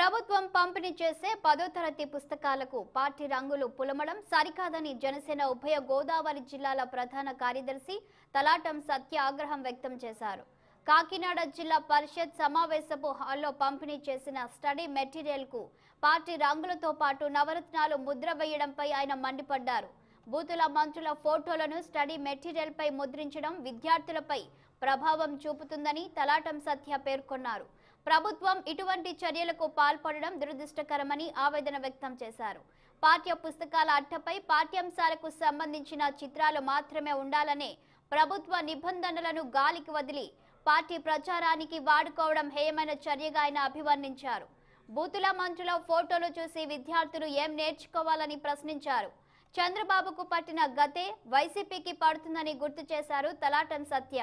ప్రభుత్వం పంపిణీ చేసే 10వ తరగతి పుస్తకాలకు పార్టీ రంగులు పులమడం సరికాదని జనసేన ఉభయ గోదావరి జిల్లాల ప్రధాన కార్యదర్శి తలాటం సత్య ఆగ్రహం వ్యక్తం చేశారు. కాకినాడ జిల్లా పరిషత్ సమావేశపు హాల్లో పంపిణీ చేసిన స్టడీ మెటీరియల్ కు పార్టీ రంగులతో పాటు నవరత్నాలు ముద్ర వేయడంపై ఆయన మండిపడ్డారు. బూతుల మంత్రుల ఫోటోలను స్టడీ మెటీరియల్ పై ముద్రించడం విద్యార్థులపై ప్రభావం చూపుతుందని తలాటం సత్య పేర్కొన్నారు. ప్రభుత్వం ఇటువంటి చర్యలకు పాల్పడడం దురదృష్టకరమని ఆవేదన వ్యక్తం చేశారు. పాఠ్య పుస్తకాల అట్టపై పాఠ్యాంశాలకు సంబంధించిన చిత్రాలు మాత్రమే ఉండాలనే ప్రభుత్వ నిబంధనలను గాలికి వదిలి పార్టీ ప్రచారానికి వాడుకోవడం హేయమైన చర్యగా ఆయన అభివర్ణించారు. బూతుల మంత్రుల ఫోటోలు చూసి విద్యార్థులు ఏం నేర్చుకోవాలని ప్రశ్నించారు. చంద్రబాబుకు పట్టిన గతే వైసీపీకి పడుతుందని గుర్తు చేశారు తలాటం సత్య.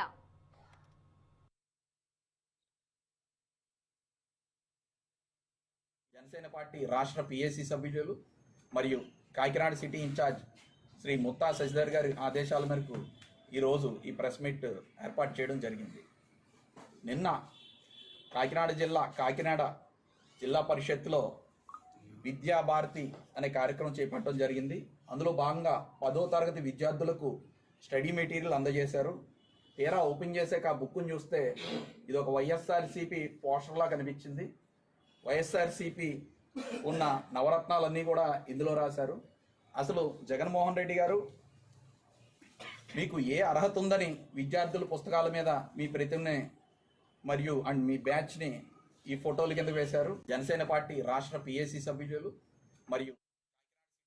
జనసేన పార్టీ రాష్ట్ర పిఎసి సభ్యులు మరియు కాకినాడ సిటీ ఇన్ఛార్జ్ శ్రీ ముత్తా శశిధర్ గారి ఆదేశాల మేరకు ఈరోజు ఈ ప్రెస్ మీట్ ఏర్పాటు చేయడం జరిగింది. నిన్న కాకినాడ జిల్లా పరిషత్తులో విద్యాభారతి అనే కార్యక్రమం చేపట్టడం జరిగింది. అందులో భాగంగా 10వ తరగతి విద్యార్థులకు స్టడీ మెటీరియల్ అందజేశారు. తీరా ఓపెన్ చేసాక ఆ బుక్ను చూస్తే ఇది ఒక వైఎస్ఆర్సీపీ పోస్టర్లా కనిపించింది. వైఎస్ఆర్సీపీ ఉన్న నవరత్నాలన్నీ కూడా ఇందులో రాశారు. అసలు జగన్మోహన్ రెడ్డి గారు మీకు ఏ అర్హత ఉందని విద్యార్థుల పుస్తకాల మీద మీ ప్రతిమని మరియు మీ బ్యాచ్ని ఈ ఫోటోల కింద వేశారు. జనసేన పార్టీ రాష్ట్ర పిఎసి సభ్యులు మరియు